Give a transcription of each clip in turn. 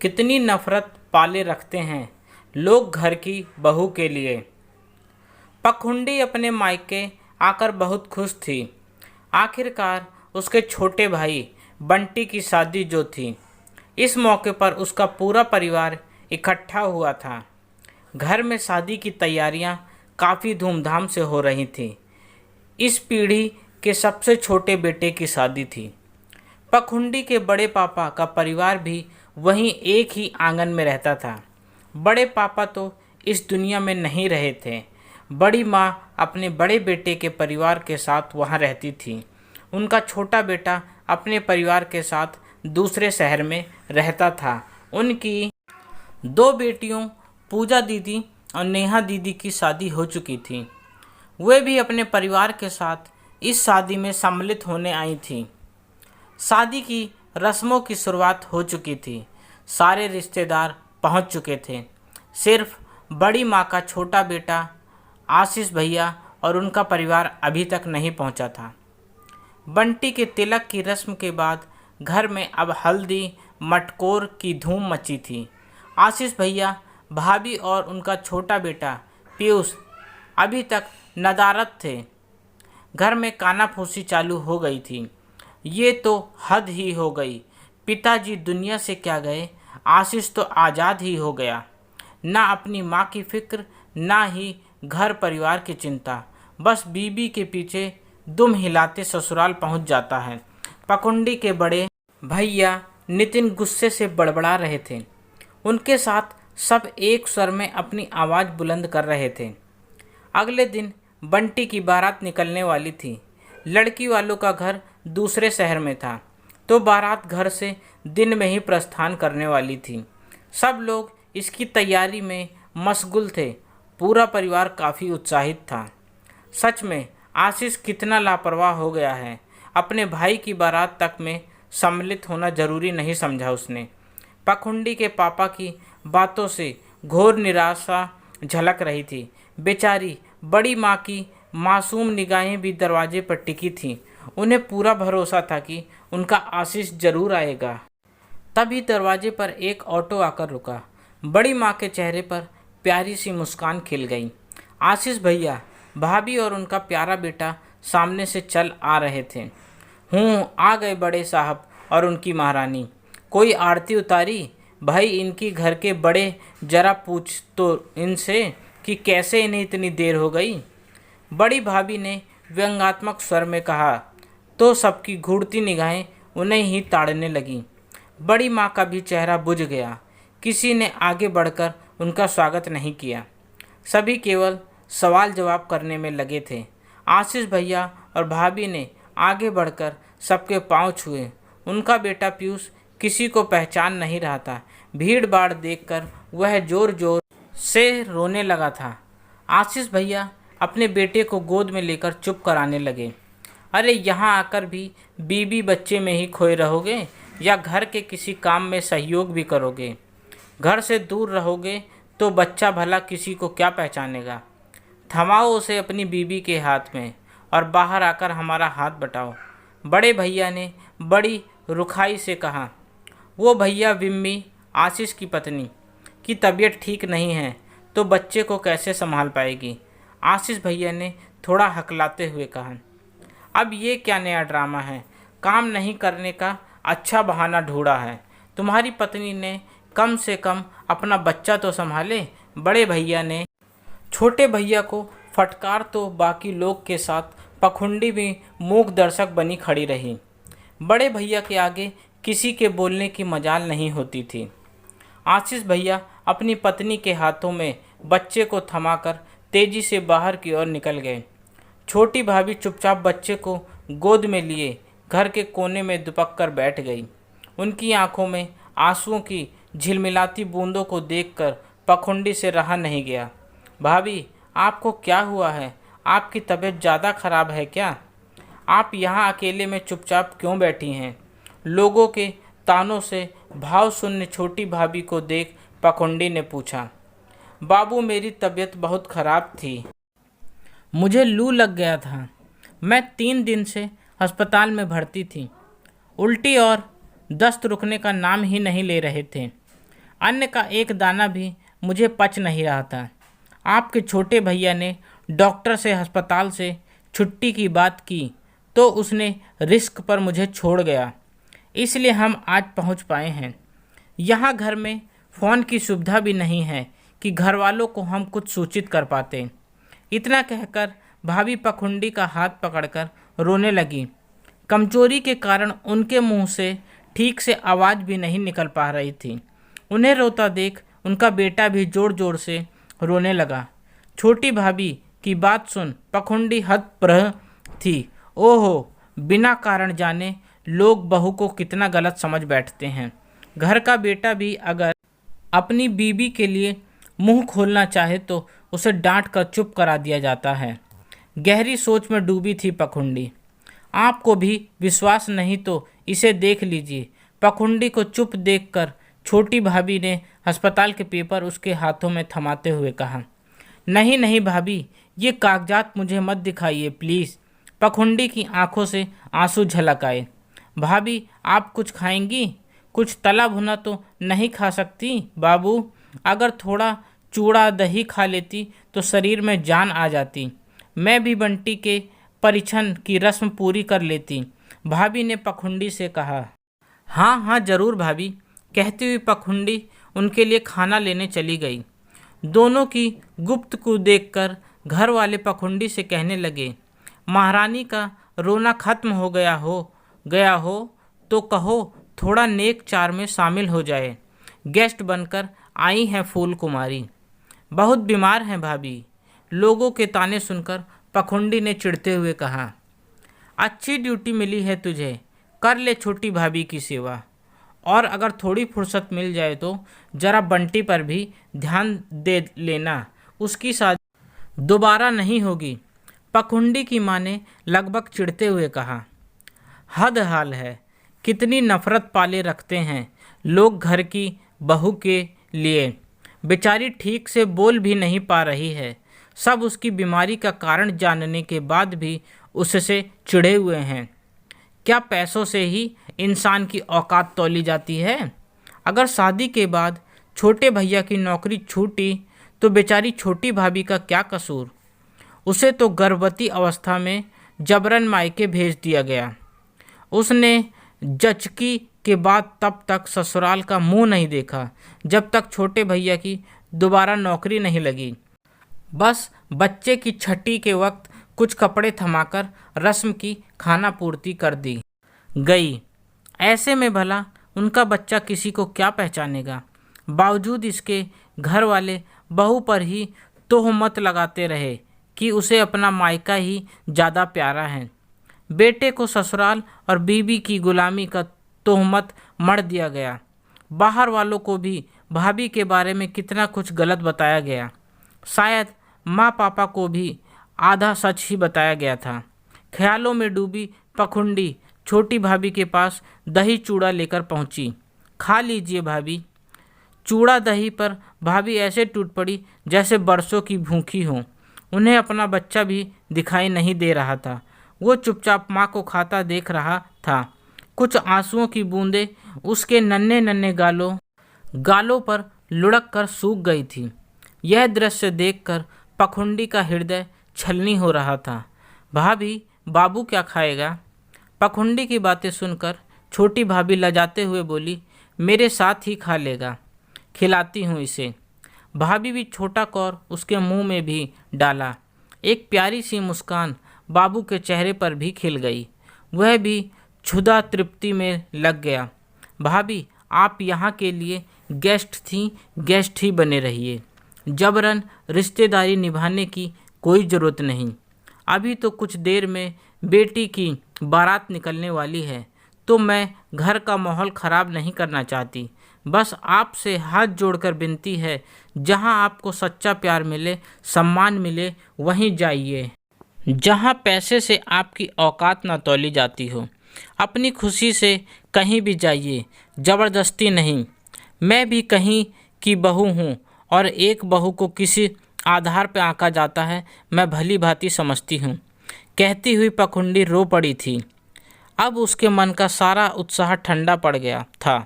कितनी नफरत पाले रखते हैं लोग घर की बहू के लिए। पखुंडी अपने मायके आकर बहुत खुश थी। आखिरकार उसके छोटे भाई बंटी की शादी जो थी, इस मौके पर उसका पूरा परिवार इकट्ठा हुआ था। घर में शादी की तैयारियां काफ़ी धूमधाम से हो रही थी। इस पीढ़ी के सबसे छोटे बेटे की शादी थी। पखुंडी के बड़े पापा का परिवार भी वहीं एक ही आंगन में रहता था। बड़े पापा तो इस दुनिया में नहीं रहे थे। बड़ी माँ अपने बड़े बेटे के परिवार के साथ वहाँ रहती थी। उनका छोटा बेटा अपने परिवार के साथ दूसरे शहर में रहता था। उनकी दो बेटियों पूजा दीदी और नेहा दीदी की शादी हो चुकी थी। वे भी अपने परिवार के साथ इस शादी में सम्मिलित होने आई थी। शादी की रस्मों की शुरुआत हो चुकी थी। सारे रिश्तेदार पहुंच चुके थे। सिर्फ बड़ी माँ का छोटा बेटा आशीष भैया और उनका परिवार अभी तक नहीं पहुंचा था। बंटी के तिलक की रस्म के बाद घर में अब हल्दी मटकोर की धूम मची थी। आशीष भैया, भाभी और उनका छोटा बेटा पीयूष अभी तक नदारद थे। घर में कानाफूसी चालू हो गई थी। ये तो हद ही हो गई। पिताजी दुनिया से क्या गए, आशीष तो आज़ाद ही हो गया। ना अपनी माँ की फिक्र, ना ही घर परिवार की चिंता। बस बीबी के पीछे दुम हिलाते ससुराल पहुँच जाता है। पखुंडी के बड़े भैया नितिन गुस्से से बड़बड़ा रहे थे। उनके साथ सब एक स्वर में अपनी आवाज़ बुलंद कर रहे थे। अगले दिन बंटी की बारात निकलने वाली थी। लड़की वालों का घर दूसरे शहर में था, तो बारात घर से दिन में ही प्रस्थान करने वाली थी। सब लोग इसकी तैयारी में मशगूल थे। पूरा परिवार काफ़ी उत्साहित था। सच में आशीष कितना लापरवाह हो गया है। अपने भाई की बारात तक में सम्मिलित होना जरूरी नहीं समझा उसने। पखुंडी के पापा की बातों से घोर निराशा झलक रही थी। बेचारी बड़ी माँ की मासूम निगाहें भी दरवाजे पर टिकी थीं। उन्हें पूरा भरोसा था कि उनका आशीष जरूर आएगा। तभी दरवाजे पर एक ऑटो आकर रुका। बड़ी माँ के चेहरे पर प्यारी सी मुस्कान खिल गई। आशीष भैया, भाभी और उनका प्यारा बेटा सामने से चल आ रहे थे। आ गए बड़े साहब और उनकी महारानी। कोई आरती उतारी? भाई, इनकी घर के बड़े, जरा पूछ तो इनसे कि कैसे इन्हें इतनी देर हो गई। बड़ी भाभी ने व्यंग्यात्मक स्वर में कहा, तो सबकी घूरती निगाहें उन्हें ही ताड़ने लगीं। बड़ी माँ का भी चेहरा बुझ गया। किसी ने आगे बढ़कर उनका स्वागत नहीं किया। सभी केवल सवाल जवाब करने में लगे थे। आशीष भैया और भाभी ने आगे बढ़कर सबके पांव छुए। उनका बेटा पीयूष किसी को पहचान नहीं रहा था। भीड़ भाड़ देखकर वह जोर जोर से रोने लगा था। आशीष भैया अपने बेटे को गोद में लेकर चुप कराने लगे। अरे, यहाँ आकर भी बीबी बच्चे में ही खोए रहोगे या घर के किसी काम में सहयोग भी करोगे? घर से दूर रहोगे तो बच्चा भला किसी को क्या पहचानेगा? थमाओ उसे अपनी बीबी के हाथ में और बाहर आकर हमारा हाथ बटाओ। बड़े भैया ने बड़ी रुखाई से कहा। वो भैया विम्मी, आशीष की पत्नी की तबीयत ठीक नहीं है तो बच्चे को कैसे संभाल पाएगी? आशीष भैया ने थोड़ा हकलाते हुए कहा। अब ये क्या नया ड्रामा है? काम नहीं करने का अच्छा बहाना ढूंढा है। तुम्हारी पत्नी ने कम से कम अपना बच्चा तो संभाले। बड़े भैया ने छोटे भैया को फटकार तो बाकी लोग के साथ पखुंडी भी मूक दर्शक बनी खड़ी रही। बड़े भैया के आगे किसी के बोलने की मजाल नहीं होती थी। आशीष भैया अपनी पत्नी के हाथों में बच्चे को थमाकर तेजी से बाहर की ओर निकल गए। छोटी भाभी चुपचाप बच्चे को गोद में लिए घर के कोने में दुपक कर बैठ गई। उनकी आंखों में आंसुओं की झिलमिलाती बूंदों को देखकर पखुंडी से रहा नहीं गया। भाभी, आपको क्या हुआ है? आपकी तबीयत ज़्यादा खराब है क्या? आप यहाँ अकेले में चुपचाप क्यों बैठी हैं? लोगों के तानों से भाव शून्य छोटी भाभी को देख पखुंडी ने पूछा। बाबू, मेरी तबीयत बहुत ख़राब थी। मुझे लू लग गया था। मैं 3 दिन से अस्पताल में भर्ती थी। उल्टी और दस्त रुकने का नाम ही नहीं ले रहे थे। अन्न का एक दाना भी मुझे पच नहीं रहा था। आपके छोटे भैया ने डॉक्टर से अस्पताल से छुट्टी की बात की तो उसने रिस्क पर मुझे छोड़ गया, इसलिए हम आज पहुंच पाए हैं। यहाँ घर में फ़ोन की सुविधा भी नहीं है कि घर वालों को हम कुछ सूचित कर पाते। इतना कहकर भाभी पखुंडी का हाथ पकड़कर रोने लगी। कमजोरी के कारण उनके मुंह से ठीक से आवाज़ भी नहीं निकल पा रही थी। उन्हें रोता देख उनका बेटा भी ज़ोर ज़ोर से रोने लगा। छोटी भाभी की बात सुन पखुंडी हतप्रभ थी। ओहो, बिना कारण जाने लोग बहू को कितना गलत समझ बैठते हैं। घर का बेटा भी अगर अपनी बीबी के लिए मुंह खोलना चाहे तो उसे डांट कर चुप करा दिया जाता है। गहरी सोच में डूबी थी पखुंडी। आपको भी विश्वास नहीं तो इसे देख लीजिए। पखुंडी को चुप देखकर छोटी भाभी ने अस्पताल के पेपर उसके हाथों में थमाते हुए कहा, नहीं नहीं भाभी, ये कागजात मुझे मत दिखाइए प्लीज़। पखुंडी की आंखों से आंसू झलक आए। भाभी, आप कुछ खाएंगी? कुछ तला भुना तो नहीं खा सकती बाबू? अगर थोड़ा चूड़ा दही खा लेती तो शरीर में जान आ जाती। मैं भी बंटी के परिछन की रस्म पूरी कर लेती, भाभी ने पखुंडी से कहा। हाँ हाँ ज़रूर भाभी, कहती हुई पखुंडी उनके लिए खाना लेने चली गई। दोनों की गुप्त को देखकर घर वाले पखुंडी से कहने लगे, महारानी का रोना खत्म हो गया हो तो कहो थोड़ा नेक चार में शामिल हो जाए। गेस्ट बनकर आई हैं फूल कुमारी, बहुत बीमार हैं भाभी। लोगों के ताने सुनकर पखुंडी ने चिढ़ते हुए कहा, अच्छी ड्यूटी मिली है तुझे, कर ले छोटी भाभी की सेवा। और अगर थोड़ी फुर्सत मिल जाए तो ज़रा बंटी पर भी ध्यान दे लेना, उसकी शादी दोबारा नहीं होगी। पखुंडी की माँ ने लगभग चिढ़ते हुए कहा। हद हाल है, कितनी नफरत पाले रखते हैं लोग घर की बहू के लिए। बेचारी ठीक से बोल भी नहीं पा रही है। सब उसकी बीमारी का कारण जानने के बाद भी उससे चिढ़े हुए हैं। क्या पैसों से ही इंसान की औकात तौली जाती है? अगर शादी के बाद छोटे भैया की नौकरी छूटी तो बेचारी छोटी भाभी का क्या कसूर? उसे तो गर्भवती अवस्था में जबरन मायके भेज दिया गया। उसने जचकी के बाद तब तक ससुराल का मुंह नहीं देखा जब तक छोटे भैया की दोबारा नौकरी नहीं लगी। बस बच्चे की छठी के वक्त कुछ कपड़े थमाकर रस्म की खाना पूर्ति कर दी गई। ऐसे में भला उनका बच्चा किसी को क्या पहचानेगा? बावजूद इसके घर वाले बहू पर ही तोहमत लगाते रहे कि उसे अपना मायका ही ज़्यादा प्यारा है। बेटे को ससुराल और बीबी की गुलामी का तोहमत मढ़ दिया गया। बाहर वालों को भी भाभी के बारे में कितना कुछ गलत बताया गया। शायद माँ पापा को भी आधा सच ही बताया गया था। ख्यालों में डूबी पखुंडी छोटी भाभी के पास दही चूड़ा लेकर पहुंची। खा लीजिए भाभी। चूड़ा दही पर भाभी ऐसे टूट पड़ी जैसे बरसों की भूखी हो। उन्हें अपना बच्चा भी दिखाई नहीं दे रहा था। वो चुपचाप माँ को खाता देख रहा था। कुछ आंसुओं की बूंदें उसके नन्हे नन्हे गालों पर लुढ़क कर सूख गई थी। यह दृश्य देखकर पखुंडी का हृदय छलनी हो रहा था। भाभी, बाबू क्या खाएगा? पखुंडी की बातें सुनकर छोटी भाभी लजाते हुए बोली, मेरे साथ ही खा लेगा, खिलाती हूँ इसे। भाभी भी छोटा कौर उसके मुंह में भी डाला। एक प्यारी सी मुस्कान बाबू के चेहरे पर भी खिल गई। वह भी क्षुधा तृप्ति में लग गया। भाभी, आप यहाँ के लिए गेस्ट ही बने रहिए। जबरन रिश्तेदारी निभाने की कोई ज़रूरत नहीं। अभी तो कुछ देर में बेटी की बारात निकलने वाली है, तो मैं घर का माहौल ख़राब नहीं करना चाहती। बस आपसे हाथ जोड़कर विनती है, जहाँ आपको सच्चा प्यार मिले, सम्मान मिले, वहीं जाइए। जहाँ पैसे से आपकी औकात ना तौली जाती हो। अपनी खुशी से कहीं भी जाइए, ज़बरदस्ती नहीं। मैं भी कहीं की बहू हूँ और एक बहू को किसी आधार पर आंका जाता है, मैं भली भांति समझती हूँ। कहती हुई पखुंडी रो पड़ी थी। अब उसके मन का सारा उत्साह ठंडा पड़ गया था।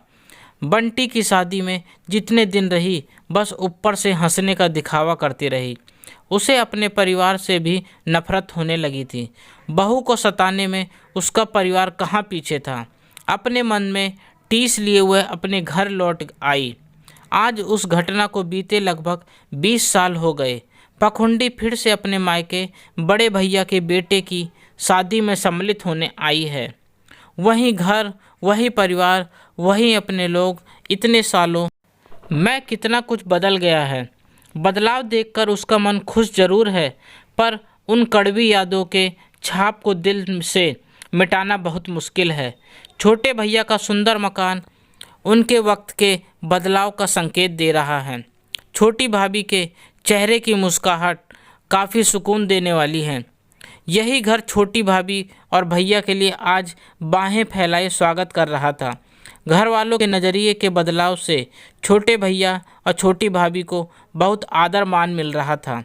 बंटी की शादी में जितने दिन रही बस ऊपर से हंसने का दिखावा करती रही। उसे अपने परिवार से भी नफरत होने लगी थी। बहू को सताने में उसका परिवार कहाँ पीछे था। अपने मन में टीस लिए हुए अपने घर लौट आई। आज उस घटना को बीते लगभग 20 साल हो गए। पखुंडी फिर से अपने मायके बड़े भैया के बेटे की शादी में सम्मिलित होने आई है। वही घर, वही परिवार, वही अपने लोग। इतने सालों में कितना कुछ बदल गया है। बदलाव देखकर उसका मन खुश जरूर है, पर उन कड़वी यादों के छाप को दिल से मिटाना बहुत मुश्किल है। छोटे भैया का सुंदर मकान उनके वक्त के बदलाव का संकेत दे रहा है। छोटी भाभी के चेहरे की मुस्कुराहट काफ़ी सुकून देने वाली है। यही घर छोटी भाभी और भैया के लिए आज बाहें फैलाए स्वागत कर रहा था। घर वालों के नज़रिए के बदलाव से छोटे भैया और छोटी भाभी को बहुत आदर मान मिल रहा था।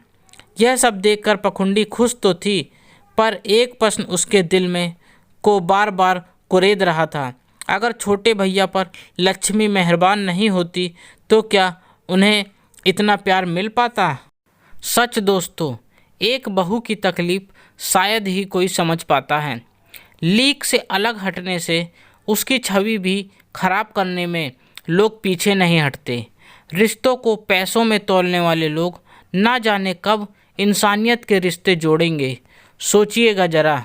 यह सब देखकर पखुंडी खुश तो थी, पर एक प्रश्न उसके दिल में को बार बार कुरेद रहा था। अगर छोटे भैया पर लक्ष्मी मेहरबान नहीं होती तो क्या उन्हें इतना प्यार मिल पाता। सच दोस्तों, एक बहू की तकलीफ़ शायद ही कोई समझ पाता है। लीक से अलग हटने से उसकी छवि भी खराब करने में लोग पीछे नहीं हटते। रिश्तों को पैसों में तौलने वाले लोग ना जाने कब इंसानियत के रिश्ते जोड़ेंगे। सोचिएगा ज़रा।